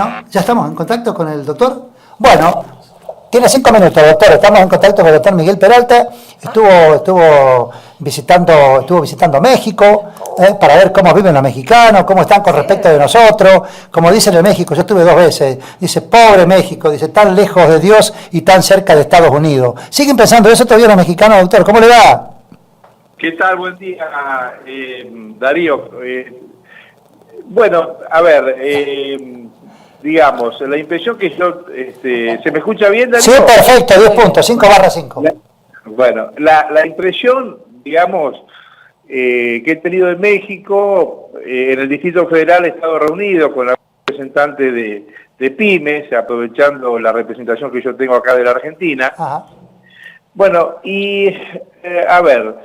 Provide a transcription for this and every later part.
Bueno, ya estamos en contacto con el doctor. Bueno, tiene 5 minutos, doctor. Estamos en contacto con el doctor Miguel Peralta. Estuvo visitando México para ver cómo viven los mexicanos, cómo están con respecto de nosotros. Como dicen en México, yo estuve 2 veces. Dice, pobre México, dice, tan lejos de Dios y tan cerca de Estados Unidos. ¿Siguen pensando eso todavía los mexicanos, doctor? ¿Cómo le va? ¿Qué tal? Buen día, Darío. Bueno, a ver, digamos, la impresión que yo... ¿se me escucha bien, Darío? Sí, perfecto, 10 puntos, 5/5. Bueno, la impresión, digamos, que he tenido en México, en el Distrito Federal he estado reunido con la representante de pymes, aprovechando la representación que yo tengo acá de la Argentina. Ajá. Bueno, y a ver,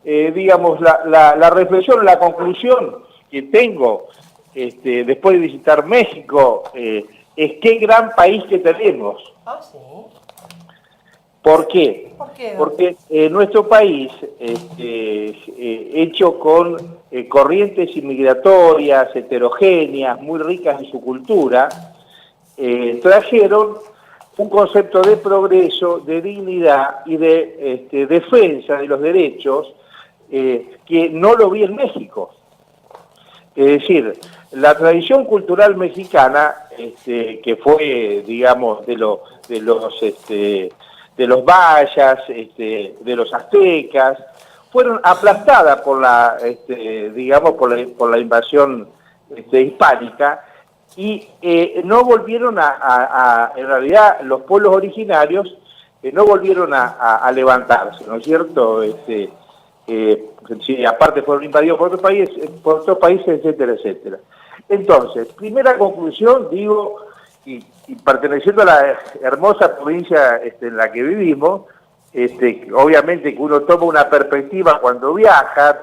digamos, la reflexión, la conclusión que tengo después de visitar México es qué gran país que tenemos. Ah, sí. ¿Por qué? ¿Por qué? Porque nuestro país, hecho con corrientes inmigratorias, heterogéneas, muy ricas en su cultura, trajeron un concepto de progreso, de dignidad y de defensa de los derechos que no lo vi en México. Es decir, la tradición cultural mexicana, que fue, digamos, de los mayas, de los aztecas, fueron aplastadas por la, digamos, por la invasión hispánica y no volvieron en realidad, los pueblos originarios no volvieron a levantarse, ¿no es cierto? Sí, aparte fueron invadidos por otros países, etcétera, etcétera. Entonces, primera conclusión, digo, y perteneciendo a la hermosa provincia en la que vivimos, obviamente que uno toma una perspectiva cuando viaja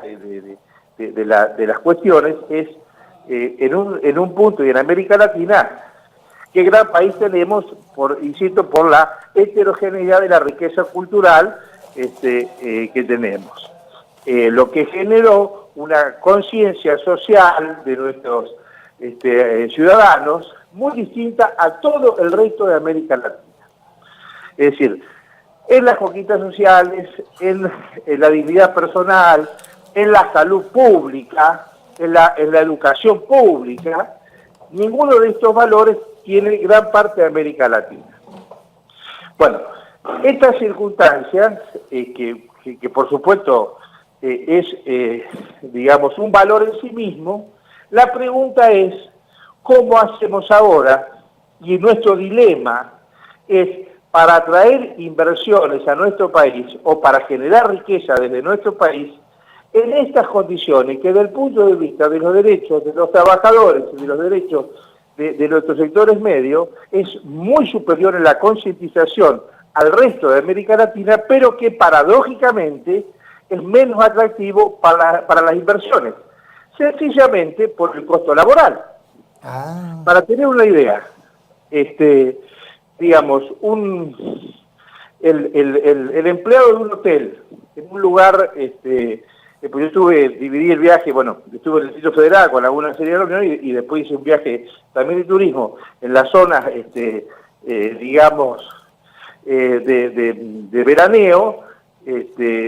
de las cuestiones, es en un punto y en América Latina, qué gran país tenemos, insisto, por la heterogeneidad de la riqueza cultural que tenemos. Lo que generó una conciencia social de nuestros ciudadanos muy distinta a todo el resto de América Latina. Es decir, en las conquistas sociales, en la dignidad personal, en la salud pública, en la educación pública, ninguno de estos valores tiene gran parte de América Latina. Bueno, estas circunstancias, que por supuesto es, digamos, un valor en sí mismo, la pregunta es, ¿cómo hacemos ahora? Y nuestro dilema es, para atraer inversiones a nuestro país o para generar riqueza desde nuestro país, en estas condiciones que desde el punto de vista de los derechos de los trabajadores y de los derechos de nuestros sectores medios, es muy superior en la concientización al resto de América Latina, pero que paradójicamente es menos atractivo para las inversiones, sencillamente por el costo laboral. Para tener una idea, digamos, el empleado de un hotel en un lugar, pues yo dividí el viaje, bueno, estuve en el Distrito Federal con alguna serie de reuniones y después hice un viaje también de turismo en las zonas, digamos, de veraneo.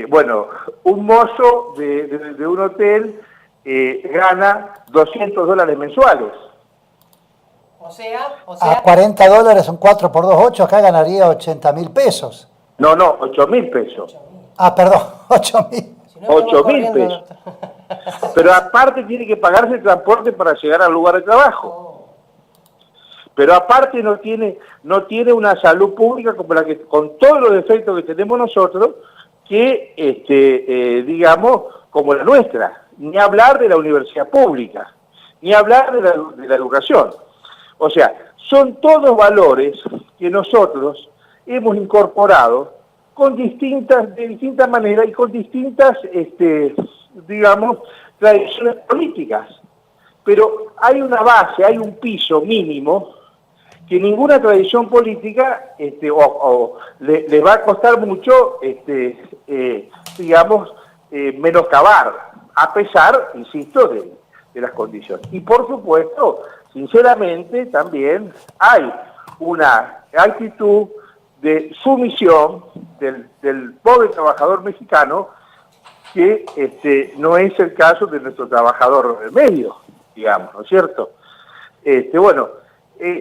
Bueno, un mozo de un hotel gana $200 mensuales. O sea, A $40 son 4 por 2, 8, acá ganaría 80.000 pesos. No, 8.000 pesos. Ah, perdón, 8.000. si no, 8.000 pesos. Pero aparte tiene que pagarse el transporte para llegar al lugar de trabajo. Pero aparte no tiene una salud pública como la que, con todos los defectos que tenemos nosotros, que, digamos, como la nuestra. Ni hablar de la universidad pública, ni hablar de la educación. O sea, son todos valores que nosotros hemos incorporado de distintas maneras y con distintas, digamos, tradiciones políticas. Pero hay una base, hay un piso mínimo que ninguna tradición política les va a costar mucho, digamos, menoscabar, a pesar, insisto, de las condiciones. Y por supuesto, sinceramente, también hay una actitud de sumisión del pobre trabajador mexicano, que no es el caso de nuestro trabajador del medio, digamos, ¿no es cierto? Bueno,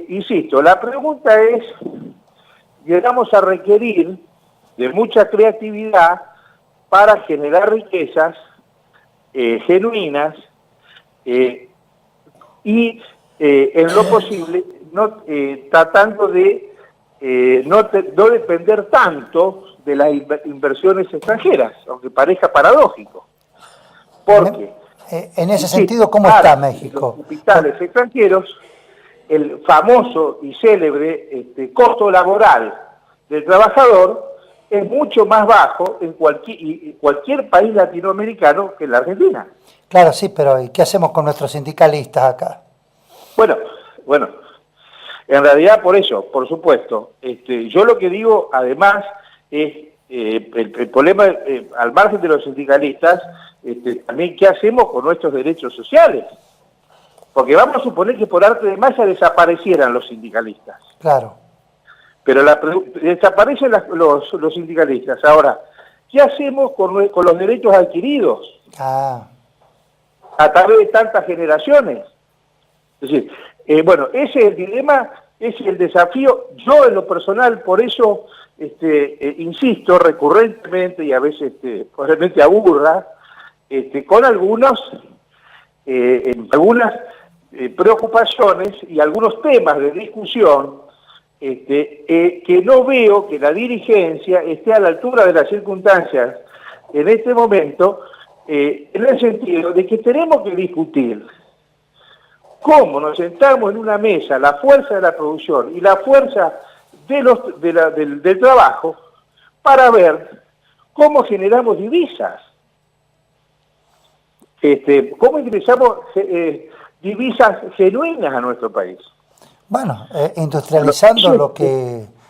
insisto, la pregunta es, llegamos a requerir de mucha creatividad para generar riquezas genuinas y en lo posible tratando de no depender tanto de las inversiones extranjeras, aunque parezca paradójico. Porque en ese sentido, ¿cómo está México? Los capitales extranjeros, el famoso y célebre costo laboral del trabajador es mucho más bajo en cualquier país latinoamericano que en la Argentina. Claro, sí, pero ¿y qué hacemos con nuestros sindicalistas acá? Bueno, en realidad por eso, por supuesto. Yo lo que digo, además, es el problema, al margen de los sindicalistas, también qué hacemos con nuestros derechos sociales. Porque vamos a suponer que por arte de magia desaparecieran los sindicalistas. Claro. Pero desaparecen los sindicalistas. Ahora, ¿qué hacemos con los derechos adquiridos? A través de tantas generaciones. Es decir, bueno, ese es el dilema, ese es el desafío. Yo en lo personal, por eso insisto recurrentemente y a veces probablemente aburra, con algunas preocupaciones y algunos temas de discusión que no veo que la dirigencia esté a la altura de las circunstancias en este momento, en el sentido de que tenemos que discutir cómo nos sentamos en una mesa, la fuerza de la producción y la fuerza del trabajo, para ver cómo generamos divisas. ¿Cómo ingresamos divisas genuinas a nuestro país? Bueno, industrializando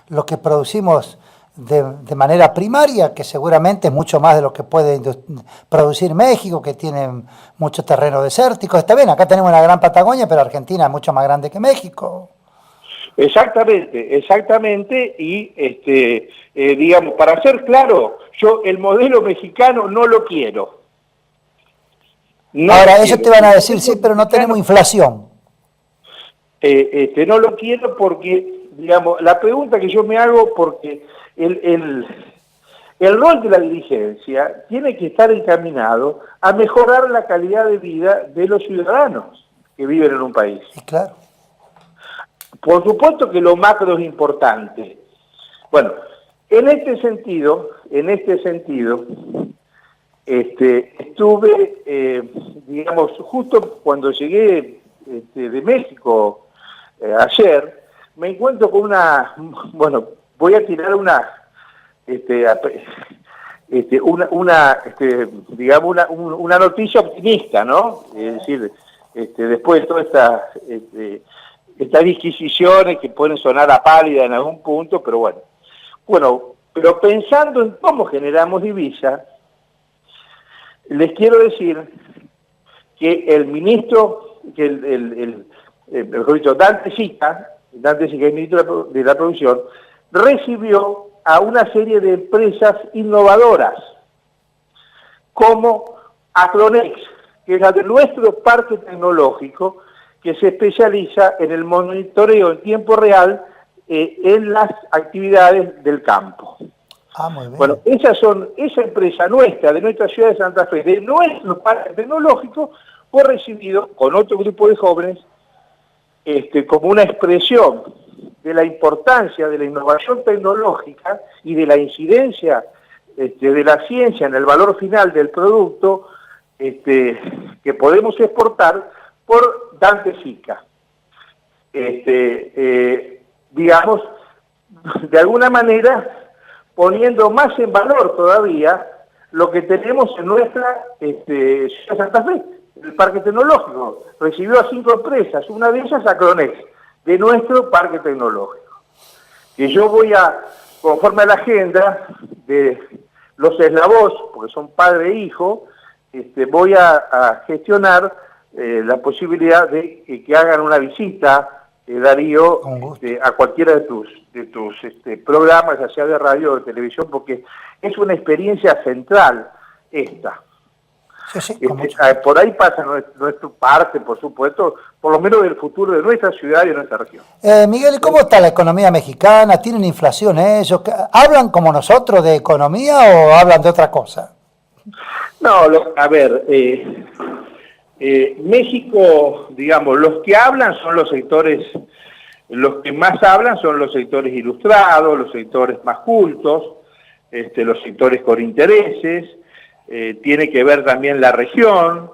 lo que producimos de manera primaria, que seguramente es mucho más de lo que puede producir México, que tiene mucho terreno desértico. Está bien, acá tenemos una gran Patagonia, pero Argentina es mucho más grande que México. Exactamente, y digamos, para ser claro, yo el modelo mexicano no lo quiero. Ahora, eso te van a decir, sí, pero no tenemos inflación. No lo quiero porque, digamos, la pregunta que yo me hago, porque el rol de la dirigencia tiene que estar encaminado a mejorar la calidad de vida de los ciudadanos que viven en un país. Sí, claro. Por supuesto que lo macro es importante. Bueno, en este sentido, estuve, digamos, justo cuando llegué de México ayer, me encuentro con voy a tirar una noticia optimista, ¿no? Es decir, después de todas estas disquisiciones que pueden sonar a pálida en algún punto, pero pero pensando en cómo generamos divisas, les quiero decir que el ministro, mejor dicho, Dante Sica, el ministro de la Producción, recibió a una serie de empresas innovadoras, como Acronex, que es la de nuestro parque tecnológico, que se especializa en el monitoreo en tiempo real en las actividades del campo. Muy bien. Bueno, esa empresa nuestra, de nuestra ciudad de Santa Fe, de nuestro parque tecnológico, fue recibido con otro grupo de jóvenes como una expresión de la importancia de la innovación tecnológica y de la incidencia de la ciencia en el valor final del producto que podemos exportar por Dante Sica. Digamos, de alguna manera, poniendo más en valor todavía lo que tenemos en nuestra ciudad de Santa Fe. El parque tecnológico recibió a 5 empresas, una de ellas Acronex, de nuestro parque tecnológico. Que yo voy conforme a la agenda de los eslabos, porque son padre e hijo, voy a gestionar la posibilidad de que hagan una visita, Darío, a cualquiera de tus programas, ya sea de radio o de televisión, porque es una experiencia central esta. Sí, Por ahí pasa nuestra parte, por supuesto, por lo menos del futuro de nuestra ciudad y de nuestra región. Miguel, ¿y cómo está la economía mexicana? ¿Tienen inflación ellos? ¿Hablan como nosotros de economía o hablan de otra cosa? No, a ver, México, digamos, los que hablan son los sectores, los que más hablan son los sectores ilustrados, los sectores más cultos, los sectores con intereses. Tiene que ver también la región,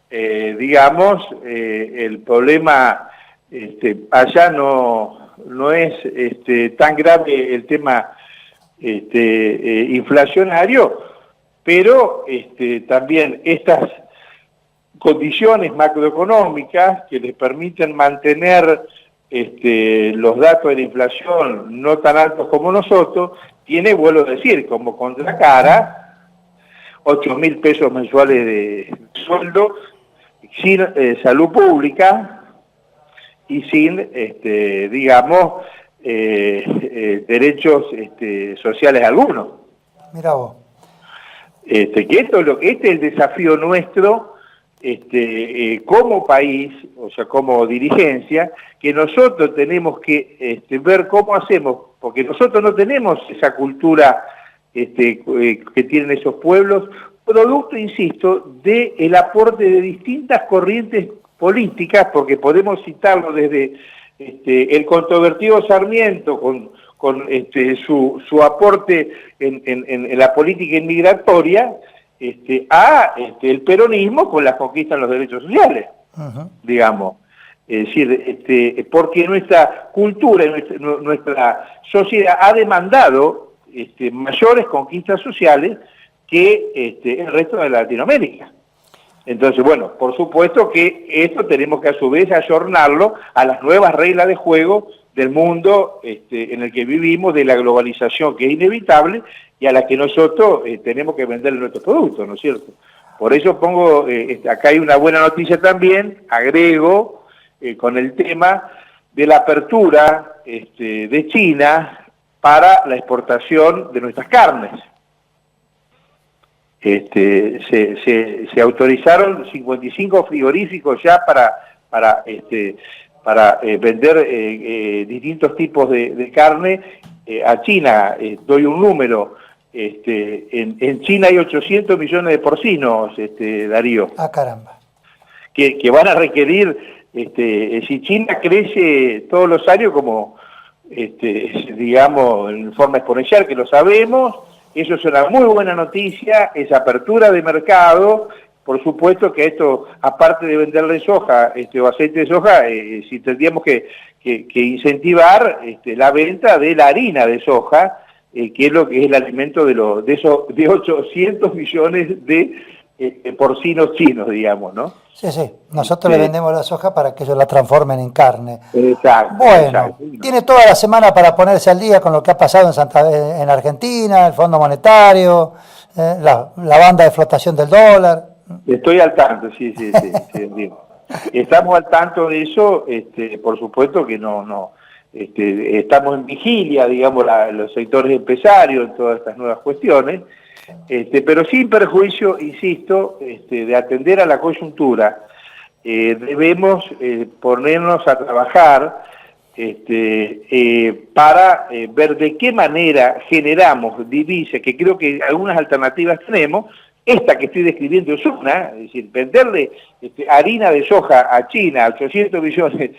digamos, el problema allá no es tan grave el tema inflacionario, pero también estas condiciones macroeconómicas que les permiten mantener los datos de la inflación no tan altos como nosotros, tiene, vuelvo a decir, como contracara 8.000 pesos mensuales de sueldo, sin salud pública y sin, digamos, derechos sociales algunos. Mirá vos. Que este es el desafío nuestro como país, o sea, como dirigencia, que nosotros tenemos que ver cómo hacemos, porque nosotros no tenemos esa cultura que tienen esos pueblos, producto, insisto, del aporte de distintas corrientes políticas, porque podemos citarlo desde el controvertido Sarmiento con su aporte en la política inmigratoria, a el peronismo con la conquista de los derechos sociales, digamos. Es decir, porque nuestra cultura, nuestra sociedad ha demandado mayores conquistas sociales que el resto de Latinoamérica. Entonces, bueno, por supuesto que esto tenemos que a su vez ayornarlo a las nuevas reglas de juego del mundo en el que vivimos, de la globalización que es inevitable y a la que nosotros tenemos que vender nuestros productos, ¿no es cierto? Por eso pongo, acá hay una buena noticia también, agrego, con el tema de la apertura de China para la exportación de nuestras carnes. Se autorizaron 55 frigoríficos ya para vender distintos tipos de carne a China. Doy un número, en China hay 800 millones de porcinos, Darío. Ah, caramba. Que van a requerir, si China crece todos los años como, digamos, en forma exponencial, que lo sabemos, eso es una muy buena noticia, esa apertura de mercado. Por supuesto que esto, aparte de venderle soja o aceite de soja, si tendríamos que incentivar la venta de la harina de soja, que es lo que es el alimento de 800 millones de porcinos chinos, digamos, ¿no? Sí. Nosotros le vendemos la soja para que ellos la transformen en carne. Exacto. Bueno, exacto. tiene toda la semana para ponerse al día con lo que ha pasado en Argentina, el Fondo Monetario, la banda de flotación del dólar. Estoy al tanto, sí, digo. Estamos al tanto de eso, por supuesto que no, estamos en vigilia, digamos, los sectores empresarios en todas estas nuevas cuestiones, pero sin perjuicio, insisto, de atender a la coyuntura. Debemos ponernos a trabajar para ver de qué manera generamos divisas, que creo que algunas alternativas tenemos. Esta que estoy describiendo es una, es decir, venderle harina de soja a China, 800 millones,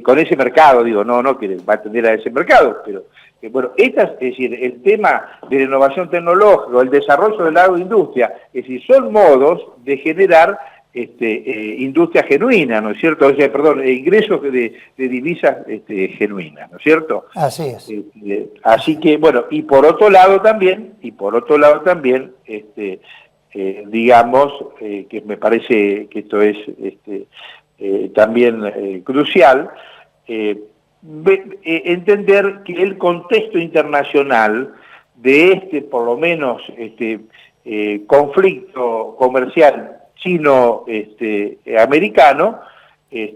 con ese mercado, digo, no que va a atender a ese mercado, pero bueno, es decir, el tema de la innovación tecnológica, el desarrollo de la agroindustria, es decir, son modos de generar industria genuina, ¿no es cierto? O sea, perdón, ingresos de divisas genuinas, ¿no es cierto? Así es. Así que, bueno, y por otro lado también, digamos, que me parece que esto es también crucial, entender que el contexto internacional de por lo menos, conflicto comercial chino-americano,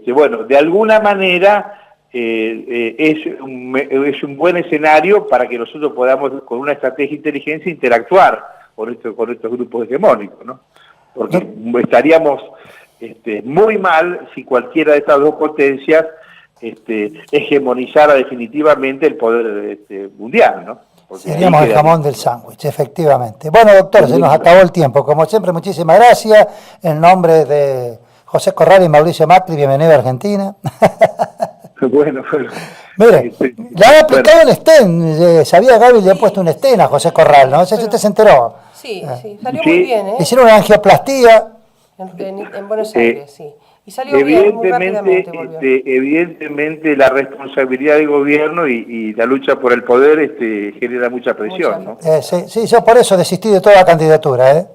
bueno, de alguna manera es un buen escenario para que nosotros podamos, con una estrategia de inteligencia, interactuar con estos grupos hegemónicos, ¿no? Porque estaríamos muy mal si cualquiera de estas dos potencias hegemonizara definitivamente el poder mundial, ¿no? Porque seríamos el jamón del sándwich, efectivamente. Bueno, doctor, se nos acabó el tiempo. Como siempre, muchísimas gracias. En nombre de José Corral y Mauricio Macri, bienvenido a Argentina. Bueno. Mire, le han aplicado un stent. Sabía Gaby, le han puesto un stent a José Corral, ¿no? No sé si usted se enteró. Sí, salió muy bien, ¿eh? Hicieron una angioplastía. En Buenos Aires, sí. Y salió bien, muy rápidamente volvió. Evidentemente la responsabilidad del gobierno y la lucha por el poder genera mucha presión, ¿no? Sí, yo por eso desistí de toda candidatura, ¿eh?